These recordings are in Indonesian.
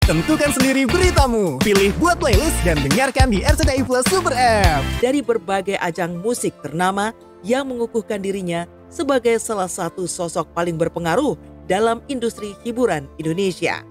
Tentukan sendiri beritamu. Pilih buat playlist dan dengarkan di RCTI Plus Super App. Dari berbagai ajang musik ternama yang mengukuhkan dirinya sebagai salah satu sosok paling berpengaruh dalam industri hiburan Indonesia.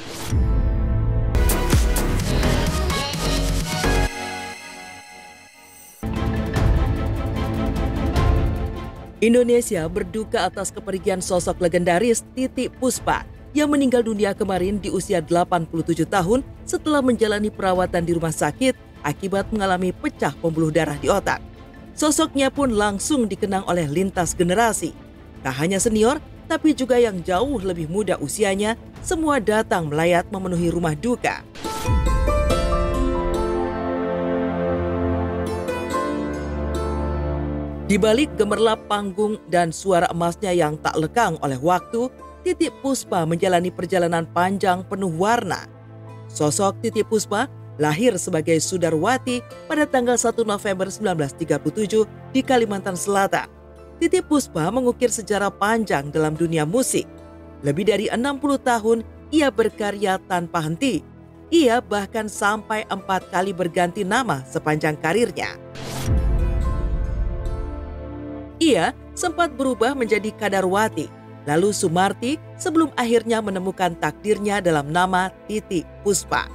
Indonesia berduka atas kepergian sosok legendaris Titiek Puspa yang meninggal dunia kemarin di usia 87 tahun setelah menjalani perawatan di rumah sakit akibat mengalami pecah pembuluh darah di otak. Sosoknya pun langsung dikenang oleh lintas generasi. Tak hanya senior, tapi juga yang jauh lebih muda usianya, semua datang melayat memenuhi rumah duka. Di balik gemerlap panggung dan suara emasnya yang tak lekang oleh waktu, Titiek Puspa menjalani perjalanan panjang penuh warna. Sosok Titiek Puspa lahir sebagai Sudarwati pada tanggal 1 November 1937 di Kalimantan Selatan. Titiek Puspa mengukir sejarah panjang dalam dunia musik. Lebih dari 60 tahun ia berkarya tanpa henti. Ia bahkan sampai 4 kali berganti nama sepanjang karirnya. Ia sempat berubah menjadi Kadarwati, lalu Sumarti sebelum akhirnya menemukan takdirnya dalam nama Titiek Puspa.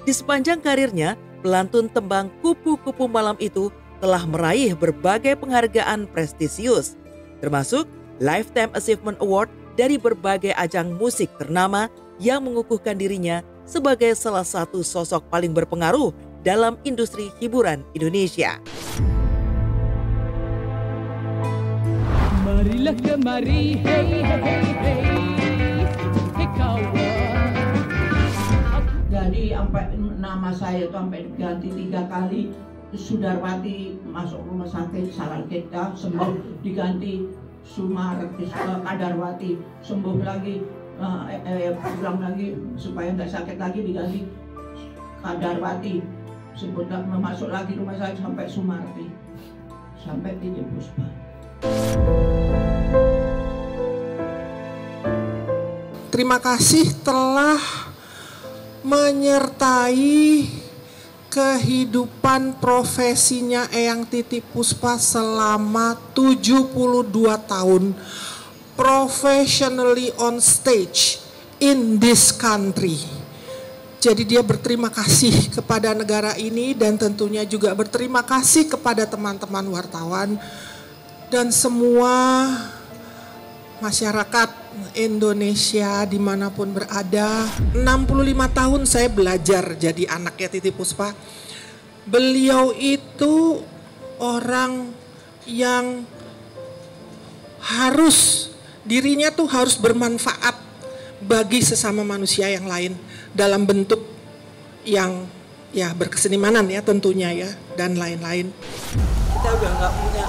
Di sepanjang karirnya, pelantun tembang Kupu-Kupu Malam itu telah meraih berbagai penghargaan prestisius, termasuk Lifetime Achievement Award dari berbagai ajang musik ternama yang mengukuhkan dirinya sebagai salah satu sosok paling berpengaruh dalam industri hiburan Indonesia. Marilah kemari, hey, hey, hey, hey kawan. Jadi sampai nama saya itu sampai diganti 3 kali. Sudarwati masuk rumah sakit, salah kita sembuh, diganti Kadarwati, sembuh lagi, pulang lagi supaya nggak sakit lagi, diganti Kadarwati, sebut masuk lagi rumah sakit sampai Sumarti, sampai Titiek Puspa. Terima kasih telah menyertai kehidupan profesinya Eyang Titiek Puspa selama 72 tahun professionally on stage in this country. Jadi dia berterima kasih kepada negara ini dan tentunya juga berterima kasih kepada teman-teman wartawan dan semua masyarakat Indonesia dimanapun berada. 65 tahun saya belajar jadi anaknya Titiek Puspa. Beliau itu orang yang dirinya tuh harus bermanfaat bagi sesama manusia yang lain dalam bentuk yang ya berkesenimanan ya tentunya ya dan lain-lain. Kita udah nggak punya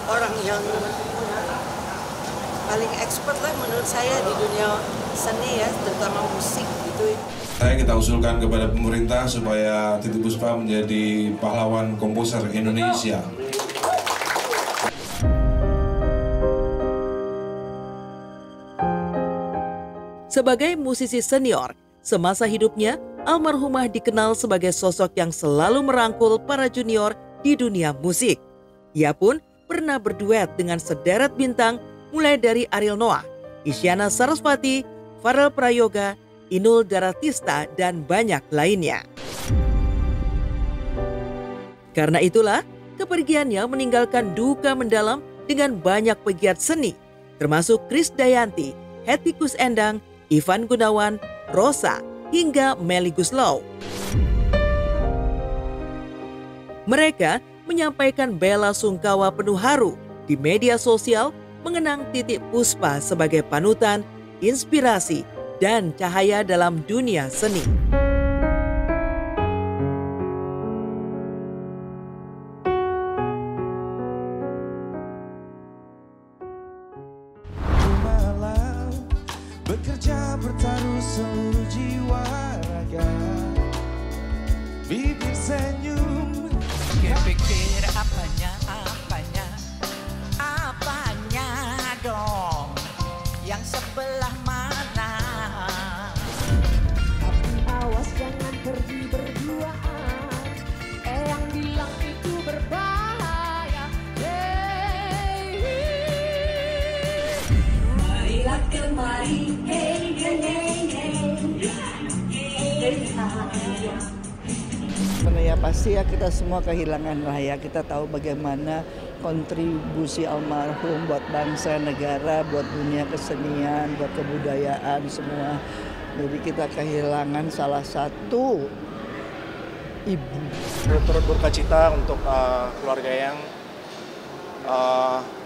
orang yang paling expert lah menurut saya di dunia seni ya, terutama musik gitu. Kita usulkan kepada pemerintah supaya Titiek Puspa menjadi pahlawan komposer Indonesia. Sebagai musisi senior, semasa hidupnya almarhumah dikenal sebagai sosok yang selalu merangkul para junior di dunia musik. Ia pun pernah berduet dengan sederet bintang mulai dari Ariel Noah, Isyana Sarasvati, Farel Prayoga, Inul Daratista, dan banyak lainnya. Karena itulah, kepergiannya meninggalkan duka mendalam dengan banyak pegiat seni, termasuk Krisdayanti, Hetty Koes Endang, Ivan Gunawan, Rosa, hingga Melly Goeslaw. Mereka menyampaikan bela sungkawa penuh haru di media sosial mengenang Titiek Puspa sebagai panutan, inspirasi, dan cahaya dalam dunia seni. Malam bekerja bertaruh seluruh jiwa raga, bibir senyum. Pikir apanya dong, yang sebelah mana? Ya pasti ya kita semua kehilangan lah ya, kita tahu bagaimana kontribusi almarhum buat bangsa, negara, buat dunia kesenian, buat kebudayaan semua. Jadi kita kehilangan salah satu ibu. Turut berduka cita untuk keluarga Eyang.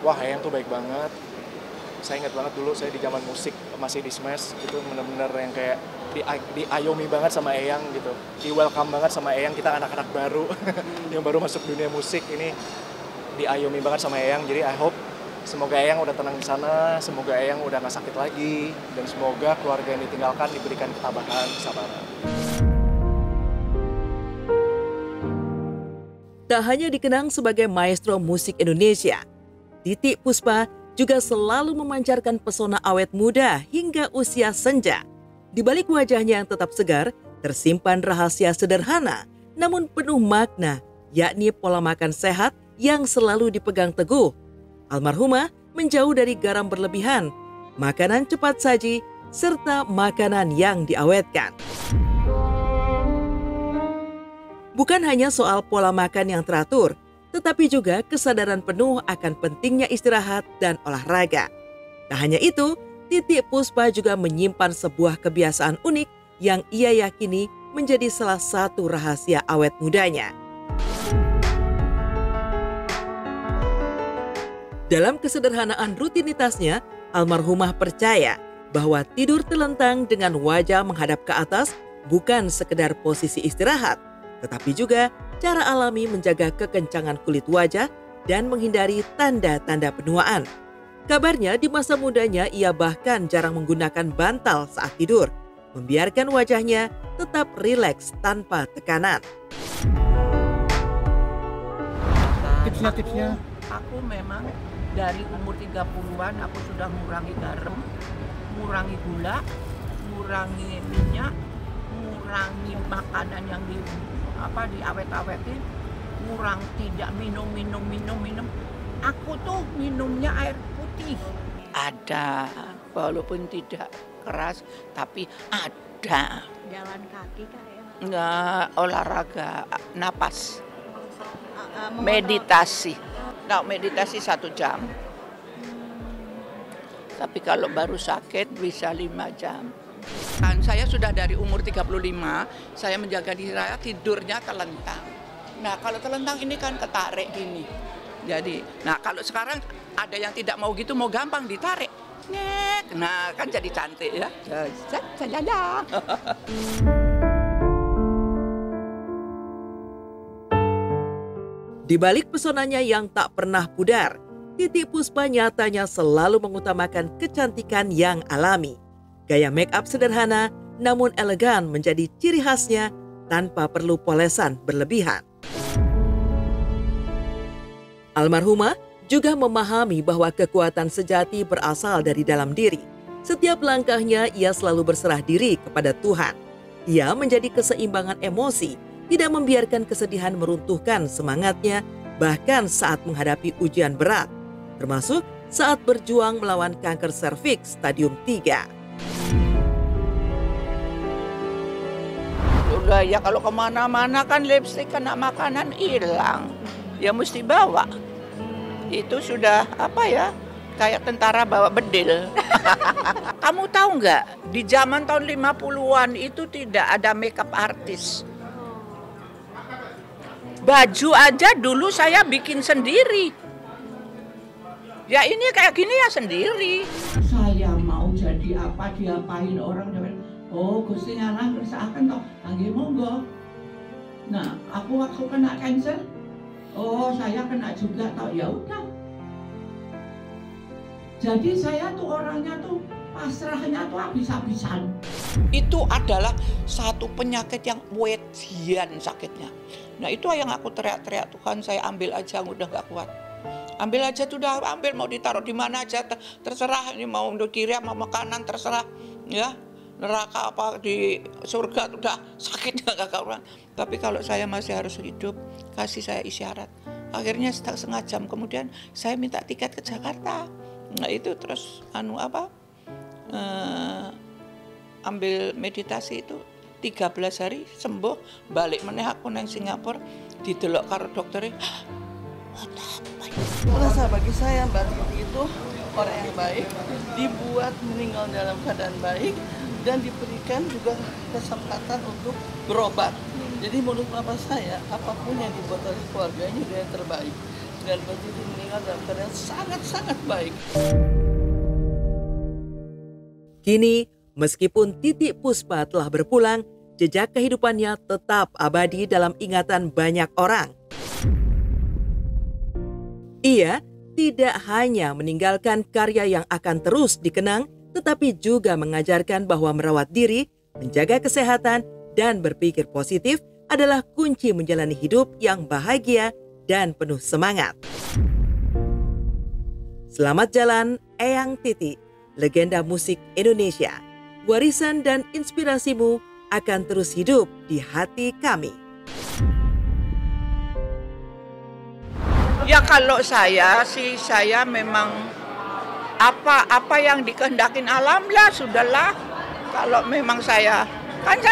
Wah, Eyang tuh baik banget. Saya ingat banget dulu saya di zaman musik masih di Smash, itu benar-benar yang kayak diayomi banget sama Eyang gitu, di welcome banget sama Eyang, kita anak-anak baru yang baru masuk dunia musik ini diayomi banget sama Eyang. Jadi I hope semoga Eyang udah tenang di sana, semoga Eyang udah nggak sakit lagi, dan semoga keluarga yang ditinggalkan diberikan ketabahan, kesabaran. Tak hanya dikenang sebagai maestro musik Indonesia, Titiek Puspa juga selalu memancarkan pesona awet muda hingga usia senja. Di balik wajahnya yang tetap segar, tersimpan rahasia sederhana namun penuh makna, yakni pola makan sehat yang selalu dipegang teguh. Almarhumah menjauh dari garam berlebihan, makanan cepat saji, serta makanan yang diawetkan. Bukan hanya soal pola makan yang teratur, tetapi juga kesadaran penuh akan pentingnya istirahat dan olahraga. Tak hanya itu, Titiek Puspa juga menyimpan sebuah kebiasaan unik yang ia yakini menjadi salah satu rahasia awet mudanya. Dalam kesederhanaan rutinitasnya, almarhumah percaya bahwa tidur telentang dengan wajah menghadap ke atas bukan sekedar posisi istirahat, tetapi juga cara alami menjaga kekencangan kulit wajah dan menghindari tanda-tanda penuaan. Kabarnya di masa mudanya ia bahkan jarang menggunakan bantal saat tidur, membiarkan wajahnya tetap rileks tanpa tekanan. Tipsnya. Aku memang dari umur 30-an aku sudah mengurangi garam, mengurangi gula, mengurangi minyak, mengurangi makanan yang diawet-awetin, tidak minum. Aku tuh minumnya air putih. Ada, walaupun tidak keras, tapi ada. Jalan kaki Kak ya? Nggak, olahraga, napas, meditasi. Nah, meditasi 1 jam. Tapi kalau baru sakit bisa 5 jam. Kan saya sudah dari umur 35, saya menjaga diri saya tidurnya telentang. Nah, kalau telentang ini kan ketarik gini. Jadi, nah kalau sekarang ada yang tidak mau gitu, mau gampang ditarik. Nah, kan jadi cantik ya. Di balik pesonanya yang tak pernah pudar, Titiek Puspa nyatanya selalu mengutamakan kecantikan yang alami. Gaya make up sederhana namun elegan menjadi ciri khasnya tanpa perlu polesan berlebihan. Almarhumah juga memahami bahwa kekuatan sejati berasal dari dalam diri. Setiap langkahnya ia selalu berserah diri kepada Tuhan. Ia menjadi keseimbangan emosi, tidak membiarkan kesedihan meruntuhkan semangatnya bahkan saat menghadapi ujian berat, termasuk saat berjuang melawan kanker serviks stadium 3. Udah ya, kalau kemana-mana kan lipstik kena makanan hilang. Ya mesti bawa. Itu sudah kayak tentara bawa bedil. Kamu tahu nggak, di zaman tahun 50-an itu tidak ada makeup artis. Baju aja dulu saya bikin sendiri. Ya ini kayak gini ya sendiri. Saya mau jadi apa, diapain orang dengan, oh Gusti Ngalang kersakaken toh, nggih monggo. Nah, aku waktu kena cancer, oh saya kena juga toh, ya udah. Jadi saya tuh orangnya tuh pasrahnya tuh habis-habisan. Itu adalah satu penyakit yang wedian sakitnya. Nah itu yang aku teriak-teriak, Tuhan saya ambil aja, udah gak kuat. Ambil aja tuh, udah ambil, mau ditaruh di mana aja terserah, ini mau untuk kiri sama kanan terserah, ya neraka apa di surga udah sakitnya gak karuan. Tapi kalau saya masih harus hidup, kasih saya isyarat. Akhirnya setengah jam kemudian saya minta tiket ke Jakarta. Nah itu terus ambil meditasi itu 13 hari sembuh, balik meneh aku nang Singapura didelok karo dokternya. Merasa bagi saya Mbak Titi itu orang yang baik, dibuat meninggal dalam keadaan baik dan diberikan juga kesempatan untuk berobat. Jadi menurut bapak saya, apapun yang dibuat oleh keluarganya juga yang terbaik. Dan Mbak Titi meninggal dalam keadaan sangat-sangat baik. Kini, meskipun Titi Puspa telah berpulang, jejak kehidupannya tetap abadi dalam ingatan banyak orang. Ia tidak hanya meninggalkan karya yang akan terus dikenang, tetapi juga mengajarkan bahwa merawat diri, menjaga kesehatan, dan berpikir positif adalah kunci menjalani hidup yang bahagia dan penuh semangat. Selamat jalan, Eyang Titi, legenda musik Indonesia. Warisan dan inspirasimu akan terus hidup di hati kami. Ya kalau saya memang apa yang dikehendakin alam lah, sudahlah. Kalau memang saya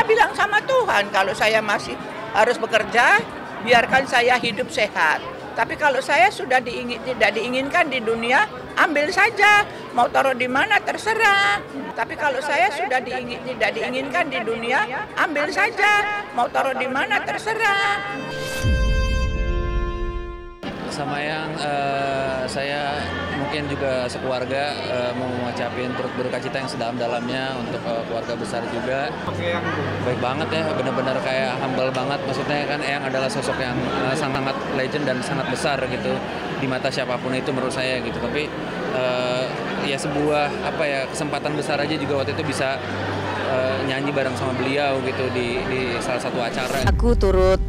bilang sama Tuhan, kalau saya masih harus bekerja, biarkan saya hidup sehat. Tapi kalau saya sudah tidak diinginkan di dunia, ambil saja. Mau taruh di mana terserah. Tapi kalau saya sudah tidak diinginkan di dunia, ambil saja. Mau taruh di mana terserah. Sama yang saya mungkin juga sekeluarga mau mengucapin turut berduka cita yang sedalam-dalamnya untuk keluarga besar juga. Baik banget ya, benar-benar kayak humble banget. Maksudnya kan Eyang adalah sosok yang sangat legend dan sangat besar gitu di mata siapapun itu menurut saya gitu. Tapi ya sebuah kesempatan besar aja juga waktu itu bisa nyanyi bareng sama beliau gitu di salah satu acara. Aku turut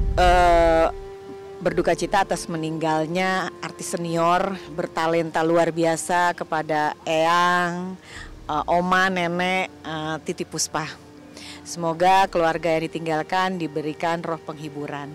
berduka cita atas meninggalnya artis senior bertalenta luar biasa kepada Eyang, Oma, Nenek, Titi Puspa. Semoga keluarga yang ditinggalkan diberikan roh penghiburan.